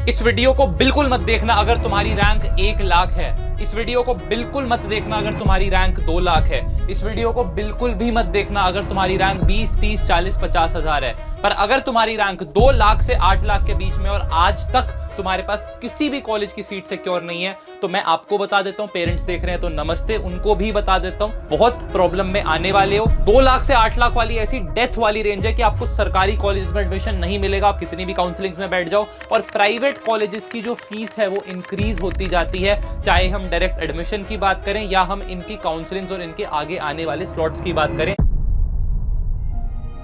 इस वीडियो को बिल्कुल मत देखना अगर तुम्हारी रैंक 1 लाख है। इस वीडियो को बिल्कुल मत देखना अगर तुम्हारी रैंक 2 लाख है। इस वीडियो को बिल्कुल भी मत देखना अगर तुम्हारी रैंक 20, 30, 40, 50 हजार है। पर अगर तुम्हारी रैंक 2 लाख से 8 लाख के बीच में और आज तक तुम्हारे पास किसी भी कॉलेज की सीट सिक्योर नहीं है, तो मैं आपको बता देता हूं, पेरेंट्स देख रहे हैं तो नमस्ते, उनको भी बता देता हूं, बहुत प्रॉब्लम में आने वाले हो। 2 लाख से 8 लाख वाली ऐसी डेथ वाली रेंज है कि आपको सरकारी कॉलेज में एडमिशन नहीं मिलेगा, आप कितनी भी काउंसलिंग्स में बैठ जाओ। और प्राइवेट कॉलेजेस की जो फीस है वो इंक्रीज होती जाती है, चाहे हम डायरेक्ट एडमिशन की बात करें या हम इनकी काउंसलिंग्स और इनके आगे आने वाले स्लॉट्स की बात करें।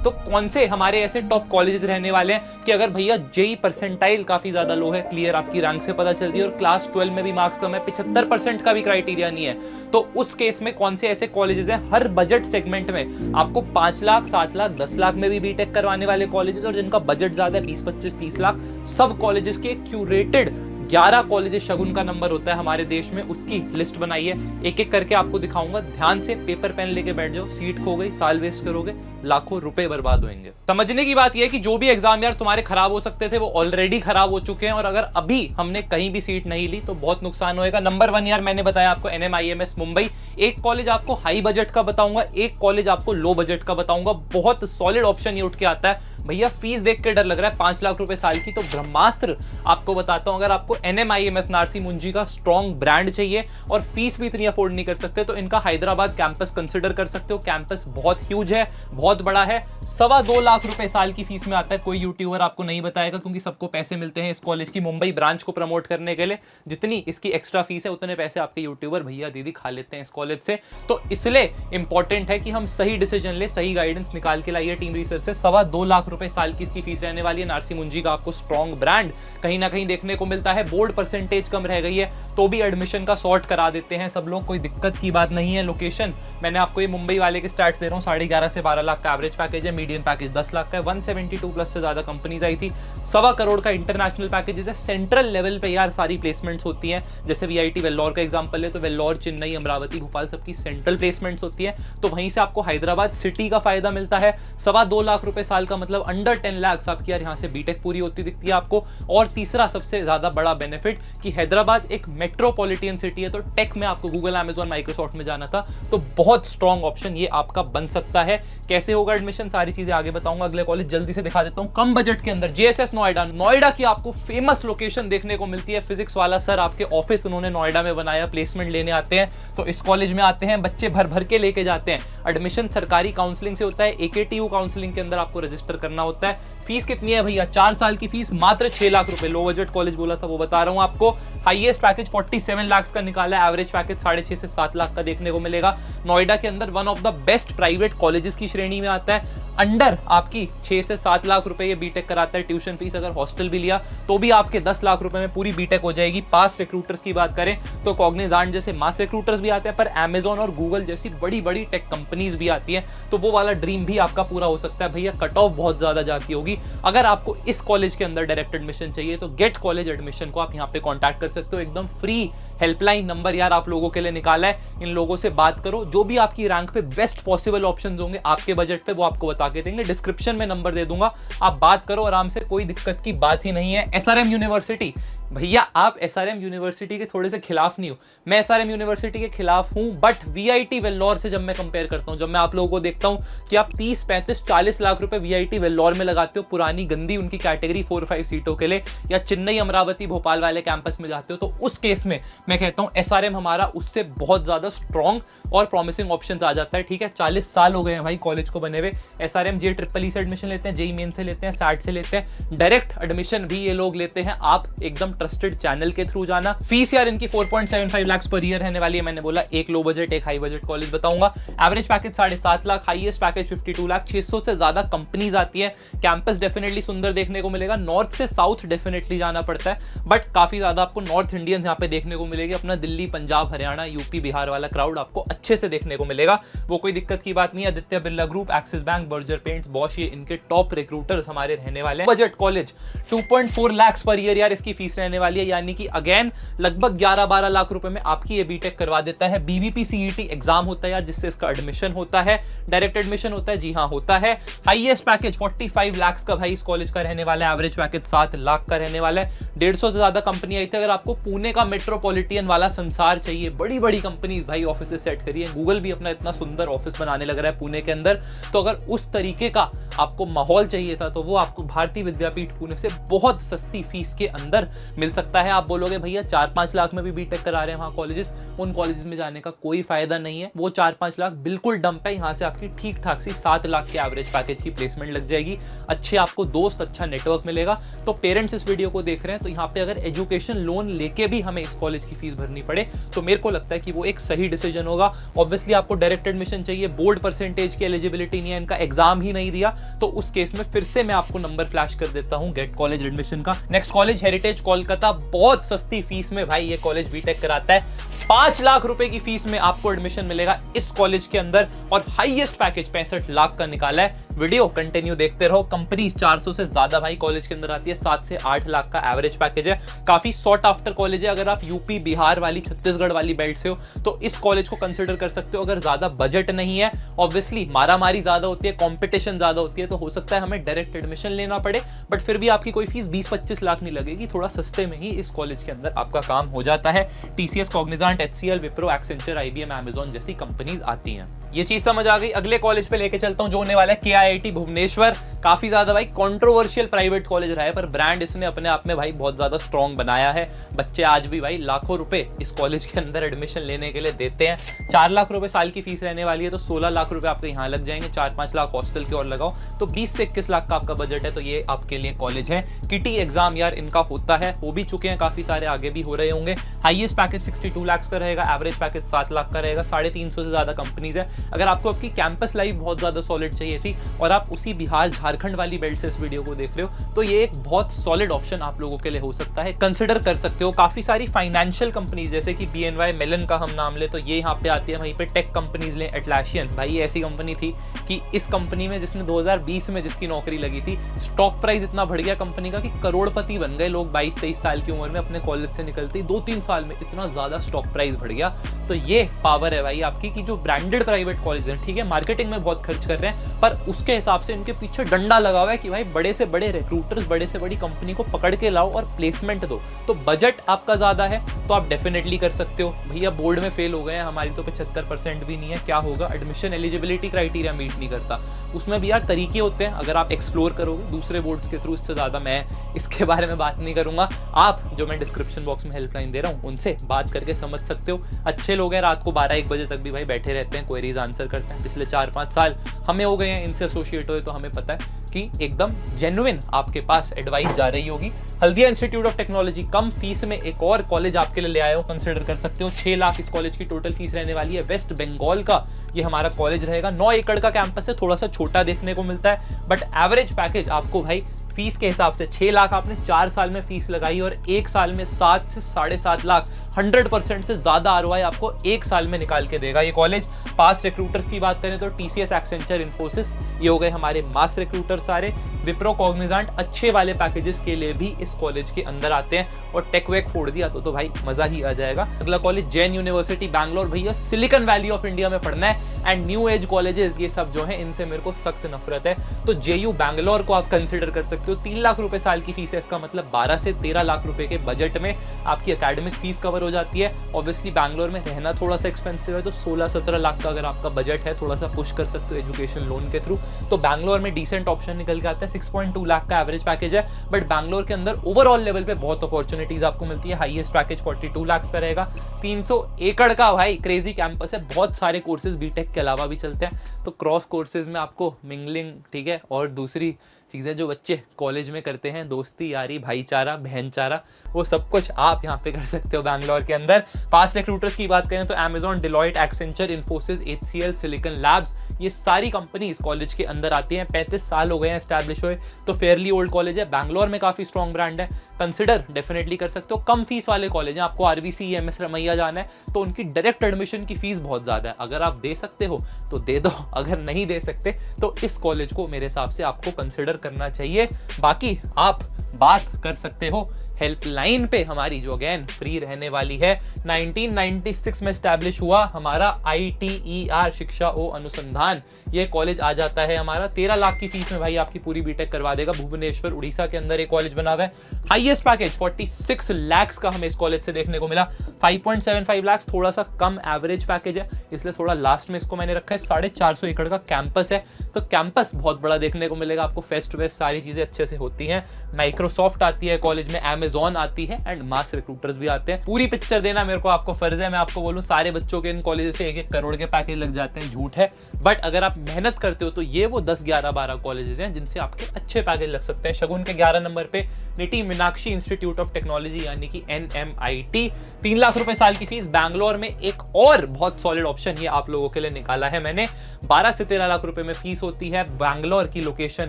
तो कौन से हमारे ऐसे टॉप कॉलेजेस रहने वाले हैं कि अगर भैया जेई परसेंटाइल काफी ज्यादा लो है, क्लियर आपकी रैंक से पता चलती है, और क्लास 12 में भी मार्क्स कम है, 75% का भी क्राइटेरिया नहीं है, तो उस केस में कौन से ऐसे कॉलेजेस हैं हर बजट सेगमेंट में आपको 5 लाख, 7 लाख, 10 लाख में भी बीटेक करवाने वाले कॉलेजेस, और जिनका बजट ज्यादा है 20, 25, 30 लाख, सब कॉलेजेस के क्यूरेटेड 11 कॉलेजेस शगुन का नंबर होता है हमारे देश में, उसकी लिस्ट बनाई है। एक एक करके आपको दिखाऊंगा, ध्यान से पेपर पेन लेके बैठ जाओ, सीट खो गई, साल वेस्ट करोगे, लाखों रुपए बर्बाद होंगे। समझने की बात यह है कि जो भी एग्जाम यार तुम्हारे खराब हो सकते थे वो ऑलरेडी खराब हो चुके हैं, और अगर अभी हमने कहीं भी सीट नहीं ली तो बहुत नुकसान होएगा। नंबर 1 यार मैंने बताया आपको NMIMS मुंबई, एक कॉलेज आपको हाई बजट का बताऊंगा, एक कॉलेज आपको लो बजट का बताऊंगा, बहुत सॉलिड ऑप्शन ये उठ के आता है। भैया फीस देख के डर लग रहा है, 5 लाख रुपए साल की, तो ब्रह्मास्त्र आपको बताता हूं। अगर आपको NMIMS नारसी मुंजी का स्ट्रॉन्ग ब्रांड चाहिए और फीस भी इतनी अफोर्ड नहीं कर सकते, तो इनका हैदराबाद कैंपस कंसिडर कर सकते हो। कैंपस बहुत ह्यूज है, बहुत बड़ा है, 2.25 लाख रुपए साल की फीस में आता है। कोई यूट्यूबर आपको नहीं बताएगा क्योंकि सबको पैसे मिलते हैं इस कॉलेज की मुंबई ब्रांच को प्रमोट करने के लिए। जितनी इसकी एक्स्ट्रा फीस है उतने पैसे आपके यूट्यूबर भैया दीदी खा लेते हैं इस कॉलेज से। तो इसलिए इंपॉर्टेंट है कि हम सही डिसीजन ले, सही गाइडेंस निकाल के लाइए टीम रिसर्च से। 2.25 लाख रुपए साल की इसकी फीस रहने वाली है। नारसी मुंजी का आपको स्ट्रॉन्ग ब्रांड कहीं ना कहीं देखने को मिलता है। बोर्ड परसेंटेज कम रह गई है तो भी एडमिशन का सॉर्ट करा देते हैं सब लोग, कोई दिक्कत की बात नहीं है। लोकेशन मैंने आपको ये मुंबई वाले के स्टार्ट्स दे रहा हूँ, 11.5 से 12 लाख का एवरेज पैकेज है, मीडियम पैकेज 10 लाख का है, 172 प्लस से ज्यादा कंपनीज आई थी, 1.25 करोड़ का इंटरनेशनल पैकेज है। सेंट्रल लेवल पे यार सारी प्लेसमेंट्स होती हैं, जैसे VIT वेल्लोर का एग्जांपल है तो वेल्लोर, चेन्नई, अमरावती, भोपाल सबकी सेंट्रल प्लेसमेंट्स होती है, तो वहीं से आपको हैदराबाद सिटी का फायदा मिलता है। 2.25 लाख रुपए साल का मतलब अंडर 10 लाख आपकी यार यहाँ से बीटेक पूरी होती दिखती है आपको। और तीसरा सबसे ज्यादा बड़ा बेनिफिट कि हैदराबाद एक मेट्रोपॉलिटन सिटी है, तो टेक में आपको गूगल, अमेजॉन, माइक्रोसॉफ्ट में जाना था तो बहुत स्ट्रॉन्ग ऑप्शन ये आपका बन सकता है। कैसे होगा एडमिशन, सारी चीजें आगे बताऊंगा। अगले कॉलेज जल्दी से दिखा देता हूं, कम बजट के अंदर JSS नोएडा। नोएडा की आपको फेमस लोकेशन देखने को मिलती है, फिजिक्स वाला सर आपके ऑफिस उन्होंने नोएडा में बनाया, प्लेसमेंट लेने आते हैं तो इस कॉलेज में आते हैं, बच्चे भर भर के लेके जाते हैं। एडमिशन सरकारी काउंसलिंग से होता है, AKTU काउंसलिंग के अंदर आपको रजिस्टर करना होता है। फीस कितनी है भैया, 4 साल की फीस मात्र 6 लाख रुपए। लो बजट कॉलेज बोला था वो बता रहा हूं आपको। हाईएस्ट पैकेज 47 लाख का निकाला है, एवरेज पैकेज 6.5 से 7 लाख का देखने को मिलेगा। नोएडा के अंदर one of the best private colleges की श्रेणी में आता है। अंडर आपकी 6 से 7 लाख रुपए ये बीटेक कराता है। ट्यूशन फीस अगर हॉस्टल भी लिया तो भी आपके 10 लाख रुपए में पूरी बीटेक हो जाएगी। पास रिक्रूटर्स की बात करें तो कॉग्निजेंट जैसे मास रिक्रूटर्स भी आते हैं, पर अमेजॉन और गूगल जैसी बड़ी बड़ी टेक कंपनीज भी आती हैं, तो वो वाला ड्रीम भी आपका पूरा हो सकता है। भैया कट ऑफ बहुत ज्यादा जाती होगी। अगर आपको इस कॉलेज के अंदर डायरेक्ट एडमिशन चाहिए तो गेट कॉलेज एडमिशन को आप यहाँ पे कॉन्टैक्ट कर सकते हो, एकदम फ्री हेल्पलाइन नंबर यार आप लोगों के लिए निकाला है। इन लोगों से बात करो, जो भी आपकी रैंक पे बेस्ट पॉसिबल ऑप्शंस होंगे आपके बजट पे वो आपको बता के देंगे। डिस्क्रिप्शन में नंबर दे दूंगा, आप बात करो आराम से, कोई दिक्कत की बात ही नहीं है। SRM यूनिवर्सिटी, भैया आप SRM यूनिवर्सिटी के थोड़े से खिलाफ नहीं हो, मैं SRM यूनिवर्सिटी के खिलाफ हूं, बट VIT वेल्लोर से जब मैं कंपेयर करता हूं, जब मैं आप लोगों को देखता हूं कि आप 30, 35, 40 लाख रुपए VIT वेल्लोर में लगाते हो पुरानी गंदी उनकी कैटेगरी 4-5 सीटों के लिए, या चेन्नई, अमरावती, भोपाल वाले कैंपस में जाते हो, तो उस केस में मैं कहता हूं SRM हमारा उससे बहुत ज्यादा स्ट्रॉन्ग और प्रॉमिसिंग ऑप्शन आ जाता है। ठीक है, 40 साल हो गए हैं भाई कॉलेज को बने हुए। SRM JEEE से एडमिशन लेते हैं, JEE मेन से लेते हैं, SAT से लेते हैं, डायरेक्ट एडमिशन भी ये लोग लेते हैं। आप एकदम ट्रस्टेड चैनल के थ्रू जाना। फीस यार इनकी 4.75 लाख पर ईयर रहने वाली है। मैंने बोला एक लो बजट एक हाई बजट कॉलेज बताऊंगा। Average package 7.5 lakh, highest package 52 lakh, 600 से ज्यादा कंपनीज आती है। कैंपस डेफिनेटली सुंदर देखने को मिलेगा। नॉर्थ से साउथ डेफिनेटली जाना पड़ता है, बट काफी ज्यादा आपको नॉर्थ इंडियंस यहाँ पे देखने को मिलेगी। अपना दिल्ली, पंजाब, हरियाणा, यूपी, बिहार वाला क्राउड आपको अच्छे से देखने को मिलेगा, वो कोई दिक्कत की बात नहीं है। Aditya Birla group, axis bank, Berger paints, Bosch, ये इनके टॉप रिक्रूटर्स हमारे रहने वाले हैं। Budget college 2.4 lakh per year यार इसकी फीस रहने रहने वाली है, यानी कि अगेन लगभग 11-12 लाख रुपए में आपकी ये बीटेक करवा देता है। बीबीपी सीईटी एग्जाम होता है यार, जिससे इसका एडमिशन होता है, डायरेक्ट एडमिशन होता है, जी हाँ होता है। हाईएस्ट पैकेज 45 लाख का भाई इस कॉलेज का रहने वाला है, एवरेज पैकेज 7 लाख का रहने वाला है। 150 से ज्यादा कंपनी आई थी। अगर आपको पुणे का मेट्रोपॉलिटन वाला संसार चाहिए, बड़ी बड़ी कंपनीज भाई ऑफिस सेट करिए, गूगल भी अपना इतना सुंदर ऑफिस बनाने लग रहा है पुणे के अंदर, तो अगर उस तरीके का आपको माहौल चाहिए था तो वो आपको भारतीय विद्यापीठ पुणे से बहुत सस्ती फीस के अंदर मिल सकता है। आप बोलोगे भैया 4-5 लाख में भी बीटेक करा रहे हैं वहां कॉलेजेस, उन कॉलेजेस में जाने का कोई फायदा नहीं है। वो 4-5 लाख बिल्कुल डंप है, यहाँ से आपकी ठीक ठाक सी 7 लाख के एवरेज पैकेज की प्लेसमेंट लग जाएगी, अच्छे आपको दोस्त, अच्छा नेटवर्क मिलेगा। तो पेरेंट्स इस वीडियो को देख रहे हैं तो यहाँ पे अगर एजुकेशन लोन लेके भी हमें इस कॉलेज की फीस भरनी पड़े तो मेरे को लगता है कि वो एक सही डिसीजन होगा। ऑब्वियसली आपको डायरेक्ट एडमिशन चाहिए, बोर्ड परसेंटेज की एलिजिबिलिटी नहीं है, इनका एग्जाम ही नहीं दिया, तो उस केस में फिर से मैं आपको नंबर फ्लैश कर देता हूं गेट कॉलेज एडमिशन का। नेक्स्ट कॉलेज हेरिटेज कोलकाता, बहुत सस्ती फीस में भाई ये कॉलेज बीटेक कराता है। 5 लाख रुपए की फीस में आपको एडमिशन मिलेगा इस कॉलेज के अंदर और हाईएस्ट पैकेज 65 लाख का निकाला है। वीडियो कंटिन्यू देखते रहो। कंपनीज 400 से ज्यादा भाई कॉलेज के अंदर आती है, 7 से 8 लाख का एवरेज पैकेज है। काफी सॉट आफ्टर कॉलेज है। अगर आप यूपी, बिहार वाली, छत्तीसगढ़ वाली बेल्ट से हो तो इस कॉलेज को कंसिडर कर सकते हो। अगर ज्यादा बजट नहीं है, ऑब्वियसली मारामारी ज्यादा होती है, कंपटीशन ज्यादा होती है, तो हो सकता है हमें डायरेक्ट एडमिशन लेना पड़े, बट फिर भी आपकी कोई फीस 20-25 लाख नहीं लगेगी। थोड़ा सस्ते में ही इस कॉलेज के अंदर आपका काम हो जाता है। TCS, Cognizant, HCL, Wipro, Accenture, IBM, Amazon जैसी कंपनीज आती हैं। ये चीज समझ आ गई। अगले कॉलेज पे लेके चलता हूं जो होने वाला है केआईआईटी भुवनेश्वर। काफी ज्यादा भाई कंट्रोवर्शियल प्राइवेट कॉलेज रहा है, पर ब्रांड इसने अपने आप में भाई बहुत ज्यादा स्ट्रॉन्ग बनाया है। बच्चे आज भी भाई लाखों रुपए इस कॉलेज के अंदर एडमिशन लेने के लिए देते हैं। 4 लाख रुपए साल की फीस रहने वाली है, तो 16 लाख रुपए आपके यहाँ लग जाएंगे। 4-5 लाख हॉस्टल के और लगाओ तो 20 से 21 लाख का आपका बजट है, तो ये आपके लिए कॉलेज है। किटी एग्जाम यार इनका होता है, हो भी चुके हैं काफी सारे, आगे भी हो रहे होंगे। हाईएस्ट पैकेज 62 लाख का रहेगा, एवरेज पैकेज 7 लाख का रहेगा। 350 से ज्यादा कंपनीज है। अगर आपको आपकी कैंपस लाइफ बहुत ज्यादा सॉलिड चाहिए थी और आप उसी बिहार झारखंड वाली बेल्ट से इस वीडियो को देख रहे हो तो ये एक बहुत सॉलिड ऑप्शन आप लोगों के लिए हो सकता है, कंसिडर कर सकते हो। काफी सारी फाइनेंशियल कंपनीज जैसे कि बीएनवाई, मेलन का हम नाम ले तो ये यहाँ पे आती है। वहीं पे टेक कंपनीज ले, एटलासियन भाई ये ऐसी कंपनी थी कि इस कंपनी में जिसने 2020 में जिसकी नौकरी लगी थी, स्टॉक प्राइस इतना बढ़ गया कंपनी का कि करोड़पति बन गए लोग 22-23 साल की उम्र में अपने कॉलेज से निकलते ही 2-3 साल में इतना ज्यादा स्टॉक प्राइस बढ़ गया। तो ये पावर है भाई आपकी कि जो ब्रांडेड प्राइवेट कॉलेज है, ठीक है मार्केटिंग में बहुत खर्च कर रहे हैं, पर उसके हिसाब से इनके पीछे डंडा लगा हुआ है कि भाई बड़े से बड़े रिक्रूटर्स, बड़े से बड़ी कंपनी को पकड़ के लाओ और प्लेसमेंट दो। तो बजट आपका ज्यादा है तो आप डेफिनेटली कर सकते हो। भैया बोर्ड में फेल हो गए हैं, हमारी तो 75% भी नहीं है, क्या होगा? एडमिशन एलिजिबिलिटी क्राइटेरिया मीट नहीं करता, उसमें भी यार तरीके होते हैं, अगर आप एक्सप्लोर करोगे दूसरे बोर्ड्स के थ्रू। इससे ज्यादा मैं इसके बारे में बात नहीं करूंगा। आप जो मैं डिस्क्रिप्शन बॉक्स में हेल्पलाइन दे रहा हूँ उनसे बात करके समझ सकते हो। अच्छे लोग हैं, रात को 12-1 बजे तक भी भाई बैठे रहते हैं, क्वेरीज आंसर करते हैं। पिछले 4-5 साल हमें हो गए हैं इनसे एसोसिएट हुए, तो हमें पता है कि एकदम जेन्युइन आपके पास एडवाइस जा रही होगी। Haldia institute of technology, come fees में एक और कॉलेज आपके लिए ले आए हो, कंसिडर कर सकते हो। 6 लाख इस कॉलेज की टोटल फीस रहने वाली है। वेस्ट बंगाल का ये हमारा कॉलेज रहेगा। 9 एकड़ का कैंपस है, थोड़ा सा छोटा देखने को मिलता है, बट एवरेज पैकेज आपको भाई फीस के हिसाब से 6 लाख आपने 4 साल में फीस लगाई और 1 साल में 7 से 7.5 लाख 100% से ज्यादा आरओआई आपको 1 साल में निकाल के देगा ये कॉलेज। पास रिक्रूटर्स की बात करें तो टीसीएस, एक्सेंचर, इन्फोसिस ये हो गए हमारे मास रिक्रूटर सारे। विप्रो, कॉग्निजेंट अच्छे वाले पैकेजेस के लिए भी इस कॉलेज के अंदर आते हैं। और टेक वेक फोड़ दिया तो भाई मजा ही आ जाएगा। अगला कॉलेज जैन यूनिवर्सिटी बैंगलोर, भैया सिलिकॉन वैली ऑफ इंडिया में पढ़ना है एंड न्यू एज कॉलेजेस ये सब जो है इनसे मेरे को सख्त नफरत है, तो जेयू बैंगलोर को आप कंसिडर कर सकते हो। 3 लाख रुपए साल की फीस है, इसका मतलब 12 से 13 लाख रुपए के बजट में आपकी एकेडमिक फीस कवर हो जाती है। ऑब्वियसली बैंगलोर में रहना थोड़ा सा एक्सपेंसिव है, तो 16-17 लाख का अगर आपका बजट है, थोड़ा सा पुश कर सकते हो एजुकेशन लोन के थ्रू, तो बैंगलोर में डिसेंट ऑप्शन निकल के आता है। 6.2 लाख का एवरेज पैकेज है, बट बैंगलोर के अंदर ओवरऑल लेवल पे बहुत अपॉर्चुनिटीज आपको मिलती है। हाईएस्ट पैकेज 42 लाख का रहेगा। 300 एकड़ का भाई क्रेजी कैंपस है, बहुत सारे कोर्सेज बीटेक के अलावा भी चलते हैं, तो क्रॉस कोर्सेज में आपको मिंगलिंग, ठीक है, और दूसरी चीज़ें जो बच्चे कॉलेज में करते हैं, दोस्ती यारी, भाईचारा, बहनचारा, वो सब कुछ आप यहाँ पे कर सकते हो बैंगलोर के अंदर। पास रिक्रूटर्स की बात करें तो Amazon, Deloitte, Accenture, Infosys, HCL, silicon labs, ये सारी कंपनी इस कॉलेज के अंदर आती हैं। 35 साल हो गए हैं एस्टैब्लिश हुए, तो फेयरली ओल्ड कॉलेज है। बैंगलोर में काफ़ी स्ट्रॉन्ग ब्रांड है, कंसिडर डेफिनेटली कर सकते हो। कम फीस वाले कॉलेज हैं, आपको RVC, MS रमैया जाना है तो उनकी डायरेक्ट एडमिशन की फीस बहुत ज़्यादा है। अगर आप दे सकते हो तो दे दो, अगर नहीं दे सकते तो इस कॉलेज को मेरे हिसाब से आपको कंसिडर करना चाहिए। बाकी आप बात कर सकते हो हेल्पलाइन पे हमारी, जो अगेन फ्री रहने वाली है। 1996 में स्टैब्लिश हुआ हमारा ITER, शिक्षा ओ अनुसंधान। ये कॉलेज आ जाता है हमारा 13 लाख की फीस में भाई आपकी पूरी बीटेक करवा देगा। भुवनेश्वर उड़ीसा के अंदर एक कॉलेज बना हुआ है। हाईएस्ट पैकेज 46 लाख का हमें इस कॉलेज से देखने को मिला। 5.75 लाख थोड़ा सा कम एवरेज पैकेज है, इसलिए थोड़ा लास्ट में इसको मैंने रखा है। 450 एकड़ का कैंपस है, तो कैंपस बहुत बड़ा देखने को मिलेगा आपको। फेस्ट वेस्ट सारी चीजें अच्छे से होती हैं। माइक्रोसॉफ्ट आती है कॉलेज में, Amazon आती है एंड मास रिक्रूटर्स भी आते हैं। पूरी पिक्चर देना मेरे को आपको फर्ज है। मैं आपको बोलूं सारे बच्चों के इन कॉलेज से 1-1 करोड़ के पैकेज लग जाते हैं, झूठ है। बट अगर आप मेहनत करते हो तो ये वो 10, 11, 12 कॉलेजेस हैं जिनसे आपके अच्छे पैकेज लग सकते हैं। शगुन के 11 नंबर पे nitty Meenakshi institute of technology यानी कि NMIT, 3 लाख रुपए साल की फीस। बैंगलोर में एक और बहुत सॉलिड ऑप्शन ये आप लोगों के लिए निकाला है मैंने, 12 से 13 लाख रुपए में फीस होती है। बैंगलोर की लोकेशन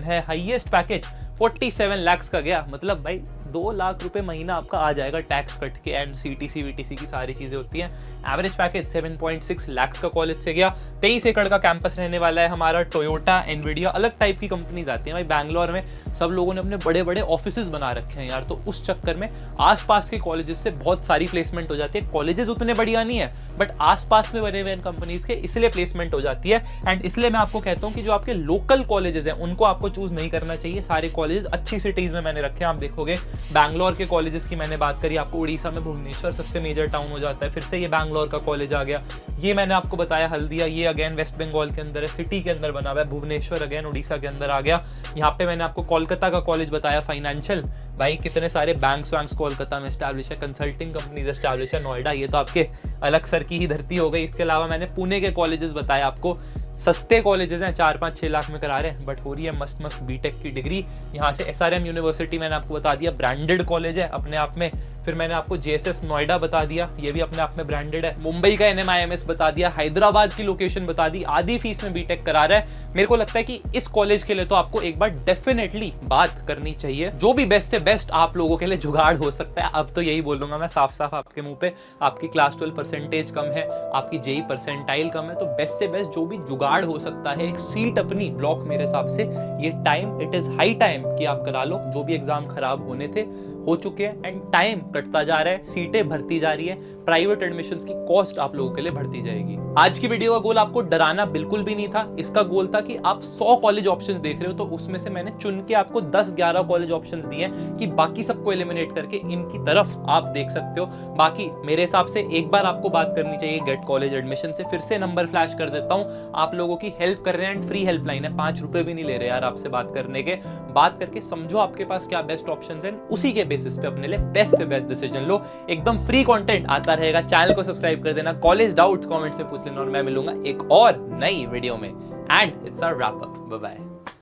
है। हाईएस्ट पैकेज 47 लाख का गया, मतलब भाई 2 लाख रुपए महीना आपका आ जाएगा टैक्स कट के एंड CTC VTC की सारी चीजें होती हैं। एवरेज पैकेज 7.6 लाख का कॉलेज से गया। 23 एकड़ का कैंपस रहने वाला है हमारा। टोयोटा, एनवीडिया, अलग टाइप की कंपनीज आती हैं भाई। बैंगलोर में सब लोगों ने अपने बड़े बड़े ऑफिसेज बना रखे हैं यार, तो उस चक्कर में आसपास के कॉलेजेस से बहुत सारी प्लेसमेंट हो जाती है। कॉलेजेस उतने बढ़िया नहीं है बट आसपास में बने हुए कंपनीज के इसलिए प्लेसमेंट हो जाती है। एंड इसलिए मैं आपको कहता हूँ कि जो आपके लोकल कॉलेजेस हैं उनको आपको चूज नहीं करना चाहिए। सारे कॉलेजेस अच्छी सिटीज में मैंने रखे हैं। आप देखोगे बैंगलोर के कॉलेजेस की मैंने बात करी, आपको उड़ीसा में भुवनेश्वर सबसे मेजर टाउन हो जाता है। फिर से ये बैंगलोर का कॉलेज आ गया। ये मैंने आपको बताया हल्दिया, ये अगेन वेस्ट बंगाल के अंदर है, सिटी के अंदर बना हुआ है। भुवनेश्वर अगेन उड़ीसा के अंदर आ गया। यहाँ पे मैंने आपको कोलकाता का कॉलेज बताया फाइनेंशियल, भाई कितने सारे बैंक्स वैंक्स कोलकाता में एस्टैब्लिश है, कंसल्टिंग कंपनीज एस्टैब्लिश है। नोएडा ये तो आपके अलग सर की ही धरती हो गई। इसके अलावा मैंने पुणे के कॉलेजेस बताए आपको, सस्ते कॉलेजेस हैं, 4-5-6 लाख में करा रहे हैं बट हो रही है मस्त मस्त बीटेक की डिग्री। यहाँ से SRM यूनिवर्सिटी मैंने आपको बता दिया, ब्रांडेड कॉलेज है अपने आप में। फिर मैंने आपको JSS नोएडा बता दिया, ये भी अपने आप में ब्रांडेड है। मुंबई का NMIMS बता दिया, हैदराबाद की लोकेशन बता दी, आधी फीस में बीटेक करा रहा है। मेरे को लगता है कि इस कॉलेज के लिए तो आपको एक बार डेफिनेटली बात करनी चाहिए। जो भी बेस्ट से बेस्ट आप लोगों के लिए जुगाड़ हो सकता है, अब तो यही बोलूंगा मैं साफ साफ आपके मुंह पे। आपकी क्लास 12 परसेंटेज कम है, आपकी JEE परसेंटाइल कम है, तो बेस्ट से बेस्ट जो भी जुगाड़ हो सकता है, एक सीट अपनी ब्लॉक, मेरे हिसाब से ये time, it is high time कि आप करा लो। जो भी एग्जाम खराब होने थे हो चुके हैं एंड टाइम कटता जा रहा है, सीटें भरती जा रही है, प्राइवेट एडमिशंस की कॉस्ट आप लोगों के लिए बढ़ती जाएगी। आज की वीडियो का गोल आपको डराना बिल्कुल भी नहीं था। इसका गोल था कि आप 100 कॉलेज ऑप्शंस देख रहे हो तो उसमें से मैंने चुन के आपको 10-11 कॉलेज ऑप्शंस दिए कि बाकी सबको एलिमिनेट करके इनकी तरफ आप देख सकते हो। बाकी मेरे हिसाब से एक बार आपको बात करनी चाहिए गेट कॉलेज एडमिशन से। फिर से नंबर फ्लैश कर देता हूं, आप लोगों की हेल्प कर रहे हैं एंड फ्री हेल्पलाइन है, 5 रुपए भी नहीं ले रहे यार आपसे बात करने के। बात करके समझो आपके पास क्या बेस्ट ऑप्शंस हैं, उसी के बेसिस पे अपने लिए बेस्ट से बेस्ट डिसीजन लो। एकदम फ्री कंटेंट आता रहेगा, चैनल को सब्सक्राइब कर देना। कॉलेज डाउट्स कमेंट्स में पूछ लेना और मैं मिलूंगा एक और नई वीडियो में। And it's a wrap up, bye bye.